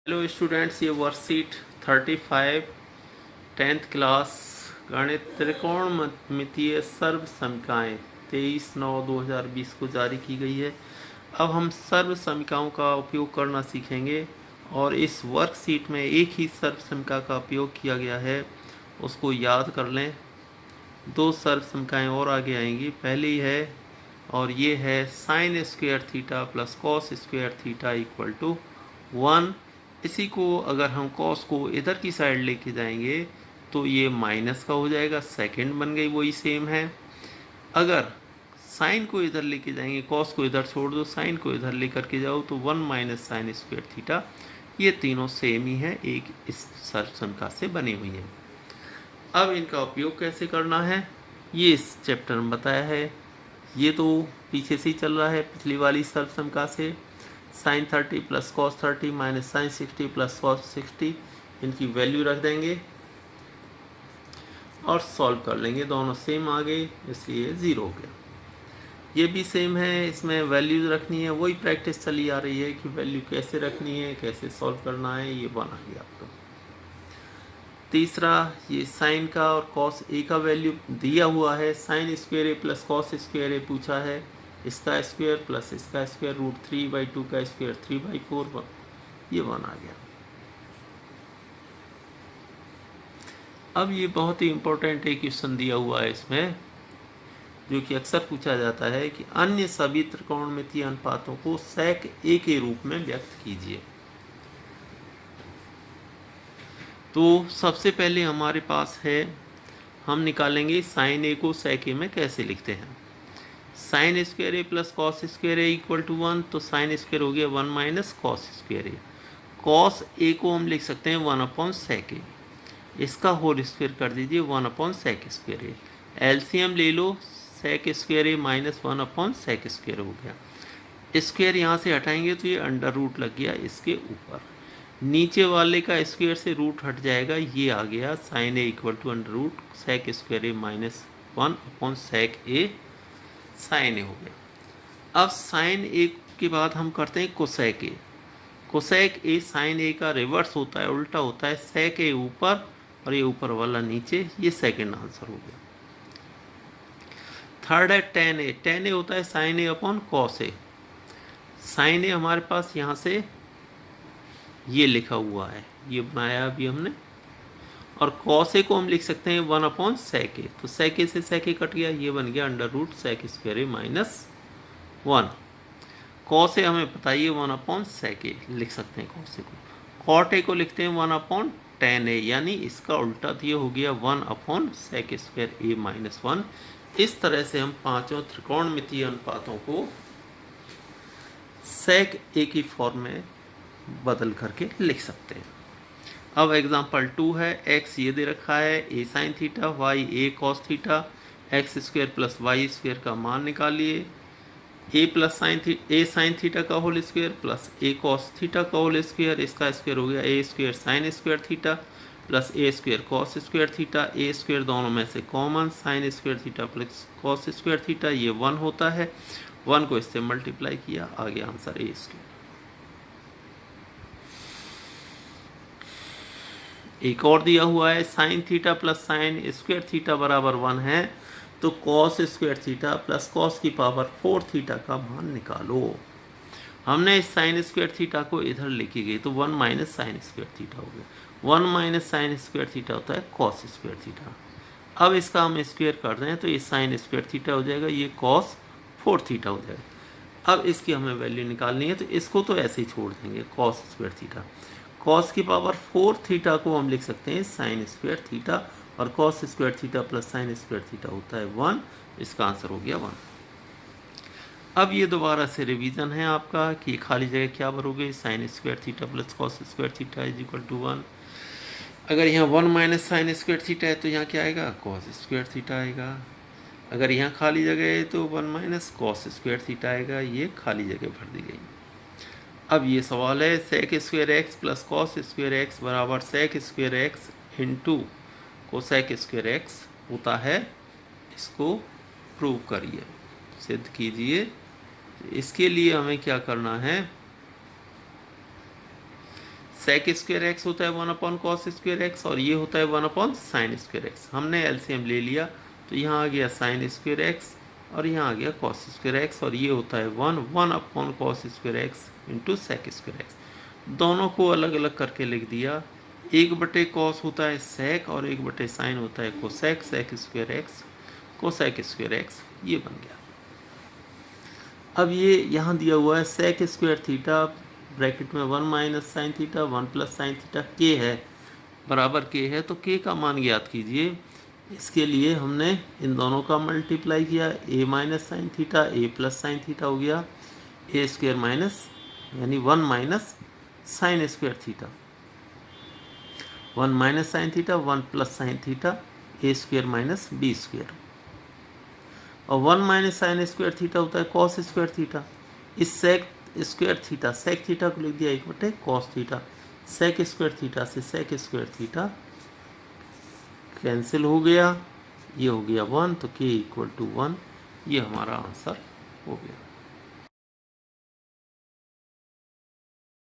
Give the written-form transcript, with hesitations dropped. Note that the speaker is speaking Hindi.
हेलो स्टूडेंट्स, ये वर्कशीट 35 10th क्लास गणित त्रिकोणमितीय सर्वसमीकाएं 23/9/2020 को जारी की गई है। अब हम सर्वसमीकाओं का उपयोग करना सीखेंगे और इस वर्कशीट में एक ही सर्वसमीका का उपयोग किया गया है, उसको याद कर लें। दो सर्वसमीकाएं और आगे आएंगी। पहली है और ये है sine square theta plus cos square theta equal to 1। इसी को अगर हम कॉस को इधर की साइड लेके जाएंगे तो ये माइनस का हो जाएगा, सेकंड बन गई, वही सेम है। अगर साइन को इधर लेके जाएंगे, कॉस को इधर छोड़ दो, साइन को इधर लेकर के जाओ तो 1 माइनस साइन स्क्वायर थीटा। ये तीनों सेम ही है, एक इस सर्वसमीका से बनी हुई है। अब इनका उपयोग कैसे करना है ये इस चैप्टर में बताया है। ये तो पीछे से ही चल रहा है, पिछली वाली सर्वसमीका से। Sine 30 plus cos 30 minus sine 60 plus cos 60, इनकी वैल्यू रख देंगे और सॉल्व कर लेंगे। दोनों सेम आ गए, इसलिए 0 हो गया। ये भी सेम है, इसमें वैल्यूज रखनी है, वही प्रैक्टिस चली आ रही है कि वैल्यू कैसे रखनी है, कैसे सॉल्व करना है, ये बना गया आपको। तीसरा, ये साइन का और कॉस ए का वैल्यू दिया हुआ है। Sine square a plus cos square ए पूछा है, इसका स्क्वायर प्लस इसका स्क्वायर √3/2 का स्क्वायर 3/4, ये बना गया। अब ये बहुत ही इंपॉर्टेंट एक क्वेश्चन दिया हुआ है इसमें, जो कि अक्सर पूछा जाता है कि अन्य सभी त्रिकोणमितीय अनुपातों को sec a के रूप में व्यक्त कीजिए। तो सबसे पहले हमारे पास है, हम निकालेंगे साइन ए को sec a में कैसे लिखते हैं। Sine square a plus cos square a equal to 1, तो साइन स्क्वायर हो गया 1 minus cos square a. Cos a को हम लिख सकते हैं 1/sec a, इसका होल स्क्वायर कर दीजिए 1/sec स्क्वायर ए। एलसीएम ले लो, sec square A minus 1/sec square हो गया। स्क्वायर यहाँ से हटाएंगे तो ये अंडर रूट लग गया इसके ऊपर, नीचे वाले का स्क्वायर से रूट हट जाएगा, ये आ गया sine A equal to under root sec square A minus 1/sec A sine A हो गया। अब साइन ए के बाद हम करते हैं cosec A. Cosec A sine A का रिवर्स होता है, उल्टा होता है, सेक ए ऊपर और ये ऊपर वाला नीचे, ये सेकंड आंसर हो गया। थर्ड है टेन ए। टेन ए होता है sign A upon cos A. Sine ए हमारे पास यहाँ से ये लिखा हुआ है, ये बनाया अभी हमने, और कॉस ए को हम लिख सकते हैं 1/sec ए। तो sec ए से sec ए कट गया, ये बन गया under root sec square A minus 1। Cos A हमें पता ही है 1/sec ए, लिख सकते हैं कॉस ए को। कॉट ए को लिखते हैं 1/tan ए, यानी इसका उल्टा तो ये हो गया 1/sec स्क्वायर ए माइनस 1। इस तरह से हम पांचों त्रिकोणमितीय अनुपातों को sec ए की फॉर्म में बदल करके लिख सकते हैं। अब एग्जाम्पल 2 है, x ये दे रखा है a sine theta, y a cos theta, x square plus y square का मान निकालिए। a साइन थीटा का whole square plus a cos theta का होल स्क्वायर, इसका स्क्वायर हो गया a square sine square theta plus a square cos square theta. a square दोनों में से common, sine square theta plus cos square theta, ये 1 होता है। 1 को इससे मल्टीप्लाई किया, आ गया आंसर a स्क्वायर। एक और दिया हुआ है, sine theta plus sign square theta बराबर 1 है, तो cos square theta plus cos की पावर 4 थीटा का मान निकालो। हमने इस साइन स्क्वायर थीटा को इधर लेके गए तो 1 माइनस साइन स्क्वायर थीटा हो गया। 1 माइनस साइन स्क्वायर थीटा होता है कॉस स्क्वायर थीटा। अब इसका हम स्क्वायर कर रहे हैं तो ये साइन स्क्वायर थीटा हो जाएगा, ये कॉस 4 थीटा हो जाएगा। अब इसकी हमें वैल्यू निकालनी है, तो इसको तो ऐसे ही छोड़ देंगे, कॉस स्क्वायर थीटा। कॉस की पावर 4 थीटा को हम लिख सकते हैं साइन स्क्वायर थीटा, और cos square theta plus sign square theta होता है 1, इसका आंसर हो गया 1। अब ये दोबारा से रिवीजन है आपका कि खाली जगह क्या भरोगे, sine square theta plus cos square theta is equal to 1। अगर यहाँ 1 माइनस साइन स्क्वायर थीटा है तो यहाँ क्या आएगा, कॉस स्क्वायर थीटा आएगा। अगर यहाँ खाली जगह है तो 1 माइनस कॉस स्क्वायर थीटा आएगा, ये खाली जगह भर दी गई। अब ये सवाल है, sec square x plus cos square x बराबर sec square x into cosec square x होता है, इसको प्रूव करिए, सिद्ध कीजिए। इसके लिए हमें क्या करना है, सेक स्क्वायर एक्स होता है 1 कॉस स्क्वायर एक्स और ये होता है 1 साइन स्क्वायर एक्स। हमने एलसीएम ले लिया तो यहाँ आ गया साइन स्क्वायर एक्स और यहाँ आ गया कॉस स्क्वायर एक्स और ये होता है 1 cos square x into sec square x. दोनों को अलग अलग करके लिख दिया। 1/कॉस होता है सेक और 1/साइन होता है cosec. Sec square x cosec square x ये बन गया। अब ये यहाँ दिया हुआ है सेक स्क्वायर थीटा ब्रैकेट में 1 minus sine theta 1 plus sine theta के है बराबर के है। तो के का मान ज्ञात कीजिए। इसके लिए हमने इन दोनों का मल्टीप्लाई किया। A minus sine theta A plus sine theta हो गया ए स्क्वायर माइनस यानी 1 minus sine square theta 1 minus sine theta 1 plus sine theta A square minus B square और 1 माइनस साइन स्क्वायर थीटा होता है कॉस स्क्वायर थीटा। इस sec square theta sec theta को लिख दिया 1/कॉस थीटा। सेक स्क्वायर थीटा से सेक स्क्वायर थीटा कैंसिल हो गया। ये हो गया 1 तो k = 1। ये हमारा आंसर हो गया।